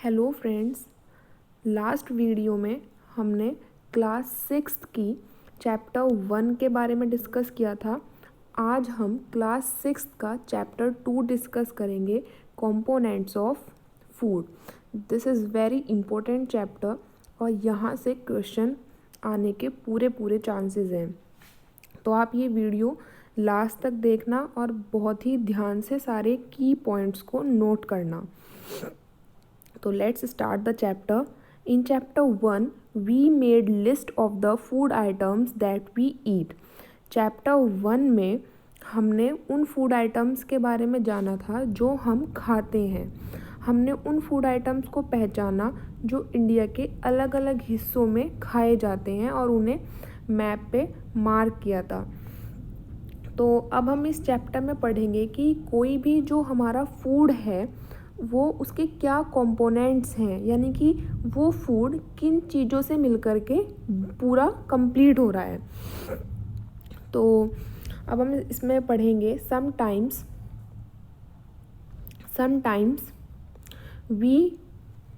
Hello friends, last video में हमने class 6 की चैप्टर 1 के बारे में डिस्कस किया था। आज हम क्लास 6 का चैप्टर 2 डिस्कस करेंगे, components of food. This is very important chapter और यहाँ से क्वेश्चन आने के पूरे चांसेस हैं। तो आप ये वीडियो लास्ट तक देखना और बहुत ही ध्यान से सारे की पॉइंट्स को नोट करना। So let's start the chapter. In chapter 1, we made list of the food items that we eat. Chapter 1 में हमने उन फूड आइटम्स के बारे में जाना था जो हम खाते हैं। हमने उन फूड आइटम्स को पहचाना जो इंडिया के अलग अलग हिस्सों में खाए जाते हैं और उन्हें मैप पे मार्क किया था। तो अब हम इस चैप्टर में पढ़ेंगे कि कोई भी जो हमारा फूड है वो उसके क्या कंपोनेंट्स हैं, यानी कि वो फूड किन चीज़ों से मिलकर के पूरा कंप्लीट हो रहा है। तो अब हम इसमें पढ़ेंगे sometimes we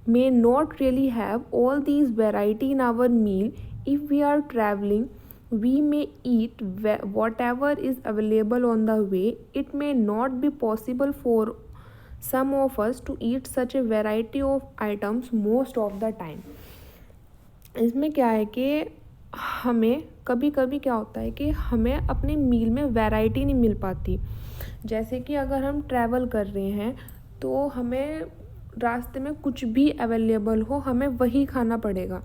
may not really have all these variety in our meal. If we are traveling, we may eat whatever is available on the way. It may not be possible for some of us to eat such a variety of items most of the time. इसमें क्या है कि हमें कभी कभी क्या होता है कि हमें अपने मील में वैरायटी नहीं मिल पाती। जैसे कि अगर हम ट्रैवल कर रहे हैं तो हमें रास्ते में कुछ भी अवेलेबल हो हमें वही खाना पड़ेगा।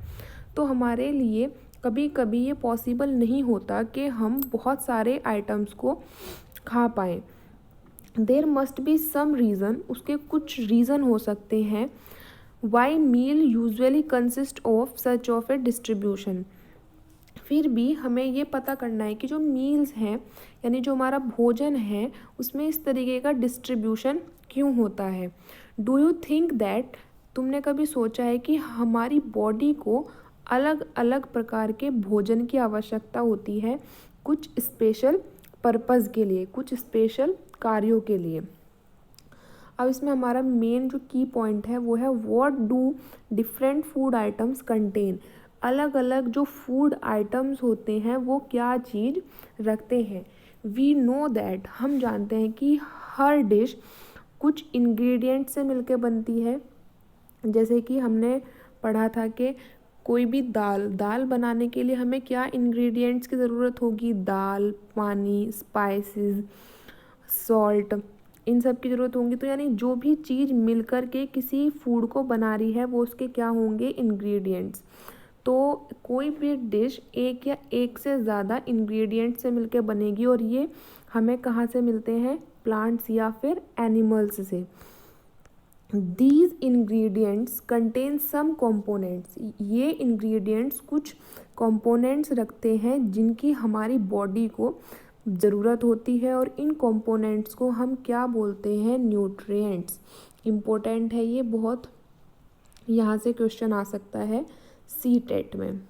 तो हमारे लिए कभी कभी ये पॉसिबल नहीं होता कि हम बहुत सारे आइटम्स को खा पाएँ। There must be some reason, उसके कुछ रीज़न हो सकते हैं। Why meal usually consist of such of a distribution. फिर भी हमें ये पता करना है कि जो मील्स हैं यानी जो हमारा भोजन है उसमें इस तरीके का डिस्ट्रीब्यूशन क्यों होता है। डू यू थिंक दैट, तुमने कभी सोचा है कि हमारी बॉडी को अलग अलग प्रकार के भोजन की आवश्यकता होती है कुछ स्पेशल पर्पज़ के लिए, कुछ स्पेशल कार्यों के लिए। अब इसमें हमारा मेन जो की पॉइंट है वो है what do different food items contain. अलग अलग जो फूड आइटम्स होते हैं वो क्या चीज़ रखते हैं। वी नो दैट, हम जानते हैं कि हर डिश कुछ इंग्रेडिएंट से मिलकर बनती है। जैसे कि हमने पढ़ा था कि कोई भी दाल बनाने के लिए हमें क्या इंग्रेडिएंट्स की ज़रूरत होगी, दाल, पानी, स्पाइसेस, सॉल्ट, इन सब की ज़रूरत होंगी। तो यानी जो भी चीज़ मिलकर के किसी फूड को बना रही है वो उसके क्या होंगे, इंग्रेडिएंट्स। तो कोई भी डिश एक या एक से ज़्यादा इंग्रेडिएंट से मिलकर बनेगी और ये हमें कहाँ से मिलते हैं, प्लांट्स या फिर एनिमल्स से। These ingredients contain some components. ये ingredients कुछ components रखते हैं जिनकी हमारी बॉडी को ज़रूरत होती है और इन components को हम क्या बोलते हैं, न्यूट्रिएंट्स। इम्पोर्टेंट है ये बहुत, यहाँ से क्वेश्चन आ सकता है CTET में।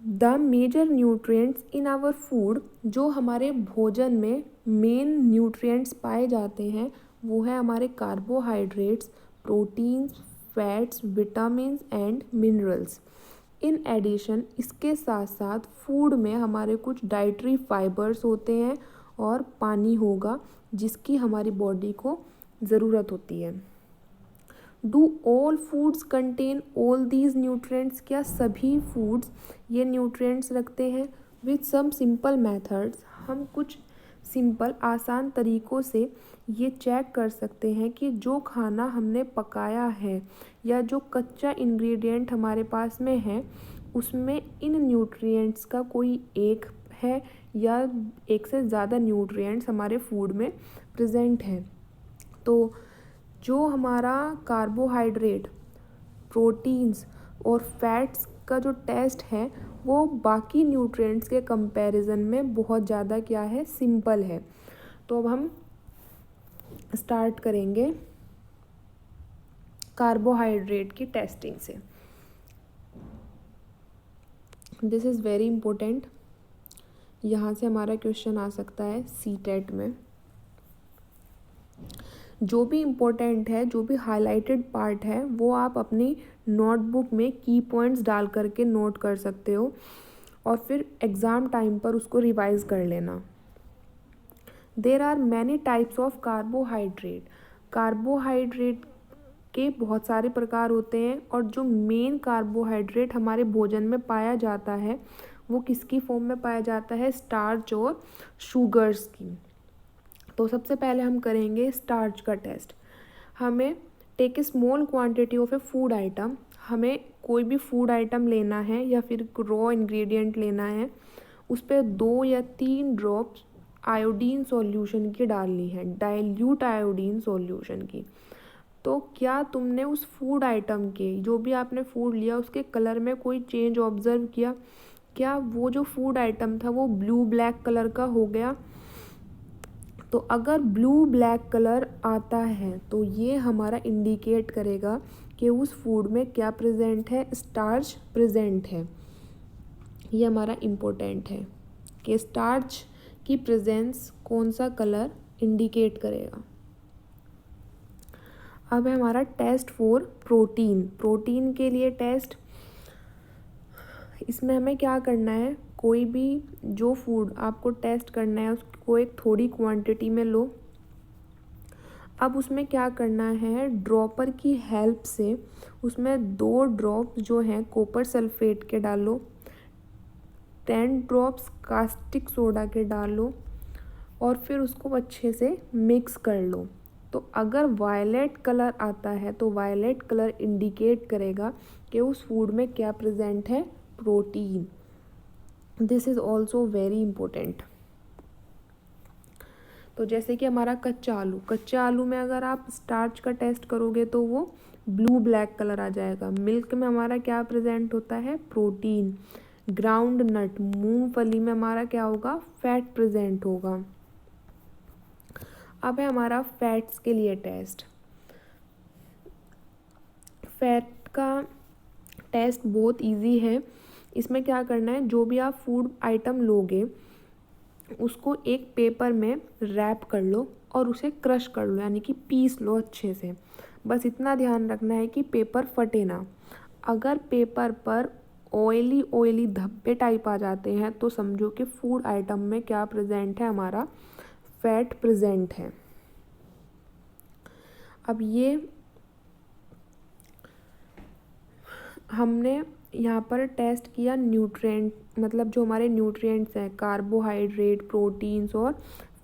The major nutrients in our food, जो हमारे भोजन में मेन न्यूट्रिएंट्स पाए जाते हैं वो है हमारे carbohydrates, proteins, fats, vitamins and minerals. In addition, इसके साथ साथ फूड में हमारे कुछ डाइटरी फाइबर्स होते हैं और पानी होगा जिसकी हमारी बॉडी को ज़रूरत होती है। Do all foods contain all these nutrients, क्या सभी फूड्स ये न्यूट्रिएंट्स रखते हैं। विथ सम सिंपल मेथड्स, हम कुछ सिंपल आसान तरीक़ों से ये चेक कर सकते हैं कि जो खाना हमने पकाया है या जो कच्चा इंग्रेडिएंट हमारे पास में है उसमें इन न्यूट्रिएंट्स का कोई एक है या एक से ज़्यादा न्यूट्रिएंट्स हमारे फूड में प्रेजेंट हैं। तो जो हमारा कार्बोहाइड्रेट, प्रोटीन्स और फैट्स का जो टेस्ट है वो बाकी न्यूट्रिएंट्स के कंपैरिजन में बहुत ज़्यादा क्या है, सिंपल है। तो अब हम स्टार्ट करेंगे कार्बोहाइड्रेट की टेस्टिंग से। दिस इज़ वेरी इम्पोर्टेंट, यहाँ से हमारा क्वेश्चन आ सकता है CTET में। जो भी इम्पोर्टेंट है, जो भी हाईलाइटेड पार्ट है, वो आप अपनी नोटबुक में की पॉइंट्स डाल करके नोट कर सकते हो और फिर एग्ज़ाम टाइम पर उसको रिवाइज कर लेना। There are many types of carbohydrate. Carbohydrate के बहुत सारे प्रकार होते हैं और जो मेन कार्बोहाइड्रेट हमारे भोजन में पाया जाता है वो किसकी फॉर्म में पाया जाता है? स्टार्च और शुगर्स की। तो सबसे पहले हम करेंगे स्टार्च का टेस्ट। हमें take a small quantity of a food item, हमें कोई भी फूड आइटम लेना है या फिर रॉ इंग्रेडिएंट लेना है, उस पर 2 या 3 ड्रॉप्स आयोडीन सॉल्यूशन की डालनी है, डाइल्यूट आयोडीन सॉल्यूशन की। तो क्या तुमने उस फूड आइटम के, जो भी आपने फूड लिया, उसके कलर में कोई चेंज ऑब्जर्व किया? क्या वो जो फूड आइटम था वो ब्लू ब्लैक कलर का हो गया? तो अगर ब्लू ब्लैक कलर आता है तो ये हमारा इंडिकेट करेगा कि उस फूड में क्या प्रेजेंट है? स्टार्च प्रेजेंट है। ये हमारा इम्पोर्टेंट है कि स्टार्च की प्रेजेंस कौन सा कलर इंडिकेट करेगा। अब है हमारा टेस्ट फॉर प्रोटीन। प्रोटीन के लिए टेस्ट, इसमें हमें क्या करना है? कोई भी जो फूड आपको टेस्ट करना है उसको एक थोड़ी क्वांटिटी में लो। अब उसमें क्या करना है? ड्रॉपर की हेल्प से उसमें 2 ड्रॉप्स जो हैं कॉपर सल्फेट के डालो, 10 ड्रॉप्स कास्टिक सोडा के डालो और फिर उसको अच्छे से मिक्स कर लो। तो अगर वायलेट कलर आता है तो वायलेट कलर इंडिकेट करेगा कि उस फूड में क्या प्रेजेंट है? Protein. This is also very important. तो जैसे कि हमारा कच्चा आलू, कच्चे आलू में अगर आप स्टार्च का टेस्ट करोगे तो वो ब्लू ब्लैक कलर आ जाएगा। मिल्क में हमारा क्या प्रेजेंट होता है? प्रोटीन। ग्राउंड नट, मूंगफली में हमारा क्या होगा? फैट प्रेजेंट होगा। अब है हमारा फैट्स के लिए टेस्ट। फैट का टेस्ट बहुत इजी है। इसमें क्या करना है? जो भी आप फूड आइटम लोगे उसको एक पेपर में रैप कर लो और उसे क्रश कर लो, यानी कि पीस लो अच्छे से। बस इतना ध्यान रखना है कि पेपर फटे ना। अगर पेपर पर ऑयली धब्बे टाइप आ जाते हैं तो समझो कि फूड आइटम में क्या प्रेजेंट है? हमारा फैट प्रेजेंट है। अब ये हमने यहाँ पर टेस्ट किया न्यूट्रिएंट, मतलब जो हमारे न्यूट्रिएंट्स हैं, कार्बोहाइड्रेट, प्रोटीन्स और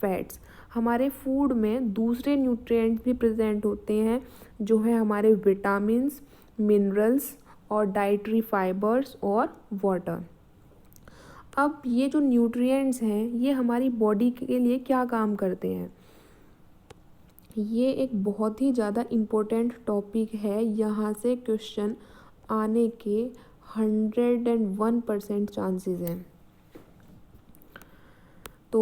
फैट्स। हमारे फूड में दूसरे न्यूट्रिएंट्स भी प्रेजेंट होते हैं जो है हमारे विटामिन्स, मिनरल्स और डाइटरी फाइबर्स और वाटर। अब ये जो न्यूट्रिएंट्स हैं ये हमारी बॉडी के लिए क्या काम करते हैं? ये एक बहुत ही ज़्यादा इम्पोर्टेंट टॉपिक है। यहाँ से क्वेश्चन आने के 101% चांसेस हैं। तो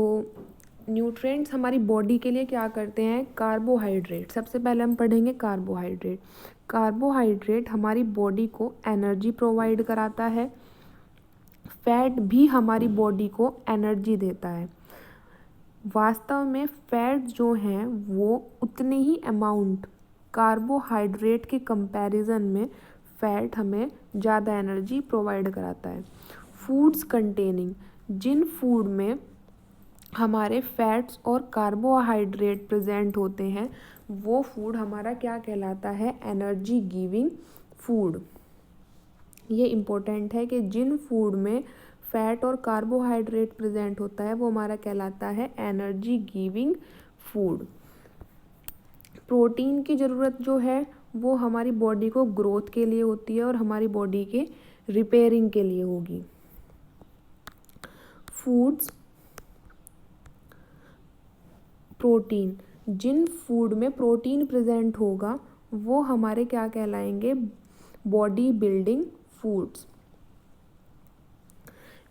न्यूट्रिएंट्स हमारी बॉडी के लिए क्या करते हैं? कार्बोहाइड्रेट। सबसे पहले हम पढ़ेंगे कार्बोहाइड्रेट। कार्बोहाइड्रेट हमारी बॉडी को एनर्जी प्रोवाइड कराता है। फैट भी हमारी बॉडी को एनर्जी देता है। वास्तव में फैट जो हैं वो उतने ही अमाउंट कार्बोहाइड्रेट के कंपैरिजन में फैट हमें ज़्यादा एनर्जी प्रोवाइड कराता है। फूड्स कंटेनिंग, जिन फूड में हमारे फैट्स और कार्बोहाइड्रेट प्रेजेंट होते हैं वो फूड हमारा क्या कहलाता है? Energy giving food. ये इम्पोर्टेंट है कि जिन फूड में फैट और कार्बोहाइड्रेट प्रेजेंट होता है वो हमारा कहलाता है एनर्जी गिविंग फूड। प्रोटीन की ज़रूरत जो है वो हमारी बॉडी को ग्रोथ के लिए होती है और हमारी बॉडी के रिपेयरिंग के लिए होगी। फूड्स प्रोटीन, जिन फूड में प्रोटीन प्रेजेंट होगा वो हमारे क्या कहलाएंगे? Body building foods.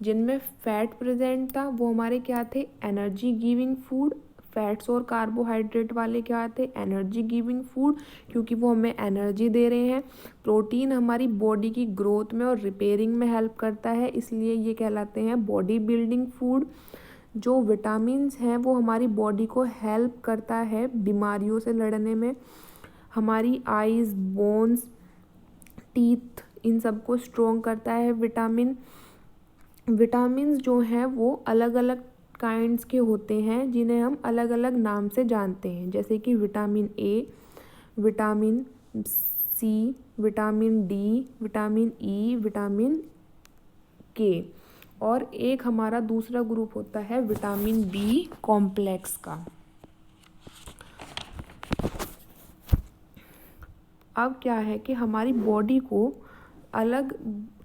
जिनमें फैट प्रेजेंट था वो हमारे क्या थे? Energy giving food. फैट्स और कार्बोहाइड्रेट वाले क्या थे? एनर्जी गिविंग फूड, क्योंकि वो हमें एनर्जी दे रहे हैं। प्रोटीन हमारी बॉडी की ग्रोथ में और रिपेयरिंग में हेल्प करता है, इसलिए ये कहलाते हैं बॉडी बिल्डिंग फूड। जो विटामिन्स हैं वो हमारी बॉडी को हेल्प करता है बीमारियों से लड़ने में। हमारी आइज़, बोन्स, टीथ, इन सबको स्ट्रॉन्ग करता है विटामिन्स जो हैं वो अलग अलग काइंड्स के होते हैं जिन्हें हम अलग अलग नाम से जानते हैं, जैसे कि vitamin A, vitamin C, vitamin D, vitamin E, vitamin K. और एक हमारा दूसरा ग्रुप होता है विटामिन बी कॉम्प्लेक्स का। अब क्या है कि हमारी बॉडी को अलग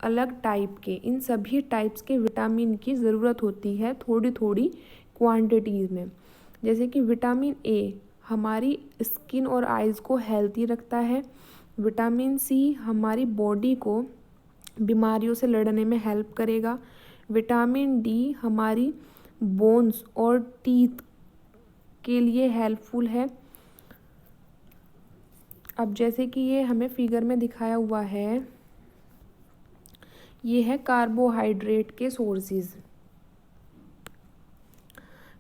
अलग टाइप के, इन सभी टाइप्स के विटामिन की ज़रूरत होती है थोड़ी थोड़ी क्वांटिटीज़ में। जैसे कि विटामिन ए हमारी स्किन और आइज़ को हेल्दी रखता है। विटामिन सी हमारी बॉडी को बीमारियों से लड़ने में हेल्प करेगा। विटामिन डी हमारी बोन्स और टीथ के लिए हेल्पफुल है। अब जैसे कि ये हमें फिगर में दिखाया हुआ है, ये है कार्बोहाइड्रेट के सोर्सेज।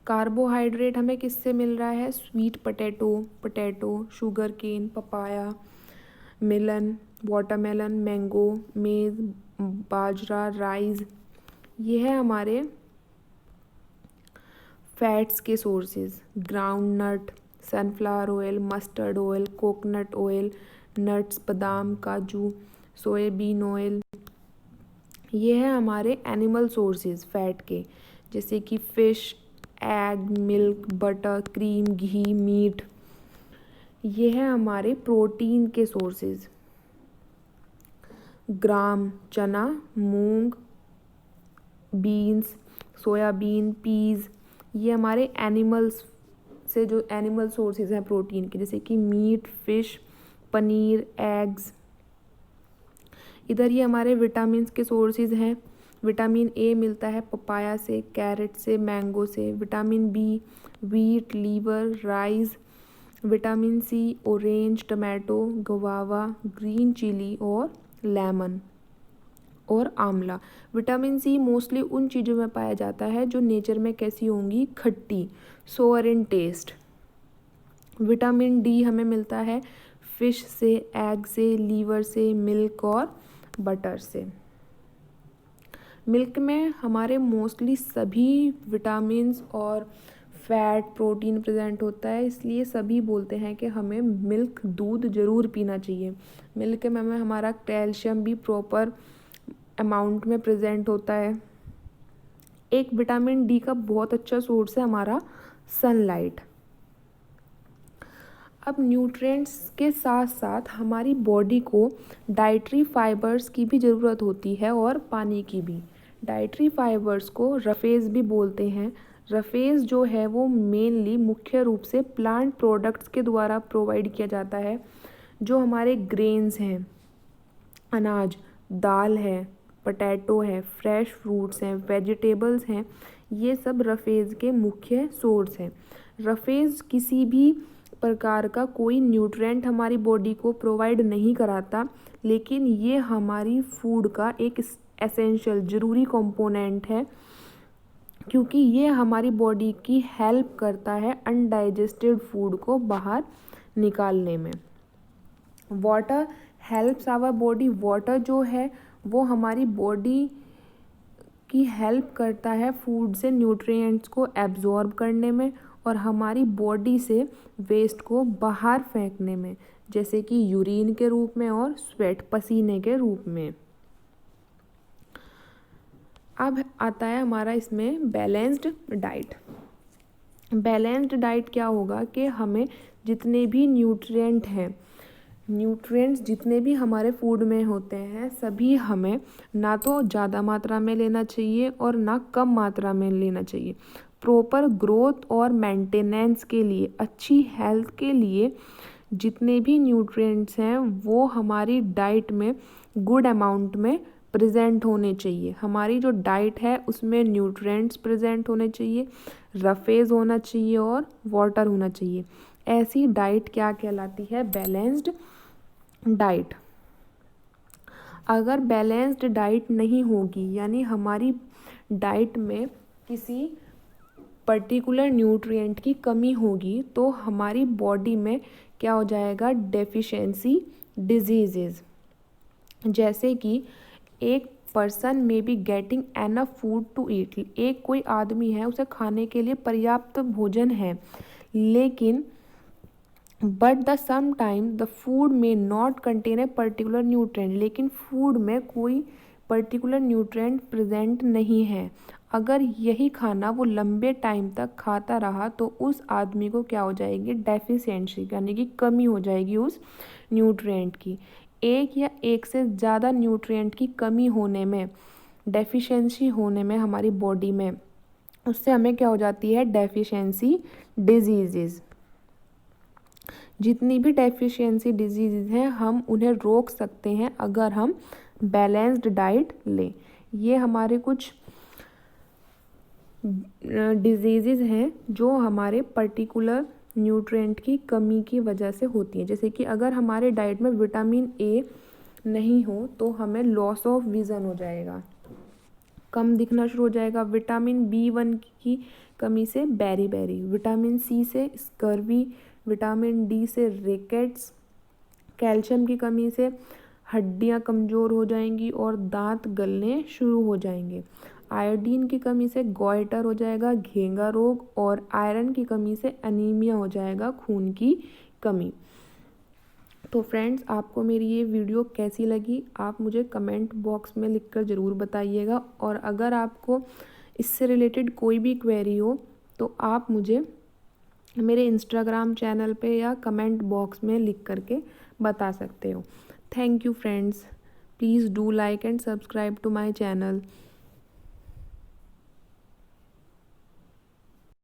कार्बोहाइड्रेट हमें किससे मिल रहा है? Sweet potato, sugar cane, papaya, melon, watermelon, mango, maize, बाजरा, राइस। ये है हमारे फैट्स के sources. Groundnut, sunflower oil, mustard oil, coconut oil, nuts, बादाम, काजू, सोयाबीन ऑयल। ये है हमारे एनिमल सोर्सेज फैट के, जैसे कि fish, egg, milk, butter, cream, ghee, meat. ये है हमारे प्रोटीन के सोर्सेज। ग्राम, चना, मूंग, बीन्स, सोयाबीन, पीज। ये हमारे एनिमल्स से जो एनिमल सोर्सेज हैं प्रोटीन के, जैसे कि मीट, फिश, पनीर, एग्स। इधर ये हमारे विटामिन्स के सोर्सेज हैं। विटामिन ए मिलता है पपाया से, कैरेट से, मैंगो से। Vitamin B wheat, liver, rice. Vitamin C orange, tomato, guava, green chilli और लेमन और आंवला। विटामिन सी मोस्टली उन चीज़ों में पाया जाता है जो नेचर में कैसी होंगी? खट्टी, सोअर इन टेस्ट। विटामिन डी हमें मिलता है फिश से, एग से, लीवर से, मिल्क और बटर से। मिल्क में हमारे मोस्टली सभी विटामिन्स और फैट, प्रोटीन प्रेजेंट होता है, इसलिए सभी बोलते हैं कि हमें मिल्क, दूध ज़रूर पीना चाहिए। मिल्क में हमारा कैल्शियम भी प्रॉपर अमाउंट में प्रेजेंट होता है। एक विटामिन डी का बहुत अच्छा सोर्स है हमारा सनलाइट। अब न्यूट्रिएंट्स के साथ साथ हमारी बॉडी को डाइटरी फाइबर्स की भी ज़रूरत होती है और पानी की भी। डाइटरी फाइबर्स को रफेज भी बोलते हैं। रफेज जो है वो मेनली मुख्य रूप से प्लांट प्रोडक्ट्स के द्वारा प्रोवाइड किया जाता है। जो हमारे ग्रेन्स हैं, अनाज, दाल है, पोटैटो है, फ्रेश फ्रूट्स हैं, वेजिटेबल्स हैं, ये सब रफेज के मुख्य सोर्स हैं। रफेज किसी भी प्रकार का कोई न्यूट्रिएंट हमारी बॉडी को प्रोवाइड नहीं कराता, लेकिन ये हमारी फूड का एक एसेंशियल ज़रूरी कंपोनेंट है, क्योंकि ये हमारी बॉडी की हेल्प करता है अनडाइजेस्टेड फूड को बाहर निकालने में। Water helps our body. Water जो है वो हमारी बॉडी की हेल्प करता है फूड से न्यूट्रिएंट्स को एब्जॉर्ब करने में और हमारी बॉडी से वेस्ट को बाहर फेंकने में, जैसे कि यूरिन के रूप में और स्वेट, पसीने के रूप में। अब आता है हमारा इसमें बैलेंस्ड डाइट। बैलेंस्ड डाइट क्या होगा कि हमें जितने भी न्यूट्रिएंट्स जितने भी हमारे फूड में होते हैं, सभी हमें ना तो ज़्यादा मात्रा में लेना चाहिए और ना कम मात्रा में लेना चाहिए। प्रॉपर ग्रोथ और मेंटेनेंस के लिए, अच्छी हेल्थ के लिए जितने भी न्यूट्रिएंट्स हैं वो हमारी डाइट में गुड अमाउंट में प्रेजेंट होने चाहिए। हमारी जो डाइट है उसमें न्यूट्रिएंट्स प्रेजेंट होने चाहिए, रफेज होना चाहिए और वाटर होना चाहिए। ऐसी डाइट क्या कहलाती है? Balanced diet. अगर बैलेंस्ड डाइट नहीं होगी, यानी हमारी डाइट में किसी पर्टिकुलर न्यूट्रिएंट की कमी होगी तो हमारी बॉडी में क्या हो जाएगा, डेफिशिएंसी डिजीजेज। जैसे कि एक person may be getting enough food to eat, एक कोई आदमी है उसे खाने के लिए पर्याप्त भोजन है, लेकिन but the some time the food में not contain a particular nutrient, लेकिन फूड में कोई पर्टिकुलर न्यूट्रेंट प्रेजेंट नहीं है। अगर यही खाना वो लंबे टाइम तक खाता रहा तो उस आदमी को क्या हो जाएगी, डेफिशिएंसी यानी कि कमी हो जाएगी उस न्यूट्रिएंट की। एक या एक से ज़्यादा न्यूट्रिएंट की कमी होने में, डेफिशिएंसी होने में हमारी बॉडी में, उससे हमें क्या हो जाती है, डेफिशिएंसी डिजीजेज। जितनी भी डेफिशिएंसी डिजीज़ हैं हम उन्हें रोक सकते हैं अगर हम बैलेंस्ड डाइट लें। ये हमारे कुछ डिजीज़ हैं जो हमारे पर्टिकुलर न्यूट्रिएंट की कमी की वजह से होती है। जैसे कि अगर हमारे डाइट में विटामिन ए नहीं हो तो हमें लॉस ऑफ विज़न हो जाएगा, कम दिखना शुरू हो जाएगा। विटामिन B1 की कमी से बेरी, विटामिन सी से स्कर्वी, विटामिन डी से रिकेट्स, कैल्शियम की कमी से हड्डियां कमज़ोर हो जाएंगी और दांत गलने शुरू हो जाएंगे। आयोडीन की कमी से गॉइटर हो जाएगा, घेंगा रोग, और आयरन की कमी से एनीमिया हो जाएगा, खून की कमी। तो फ्रेंड्स, आपको मेरी ये वीडियो कैसी लगी आप मुझे कमेंट बॉक्स में लिखकर ज़रूर बताइएगा, और अगर आपको इससे रिलेटेड कोई भी क्वेरी हो तो आप मुझे मेरे इंस्टाग्राम चैनल पे या कमेंट बॉक्स में लिख करके बता सकते हो। Thank you friends, please do like and subscribe to my channel.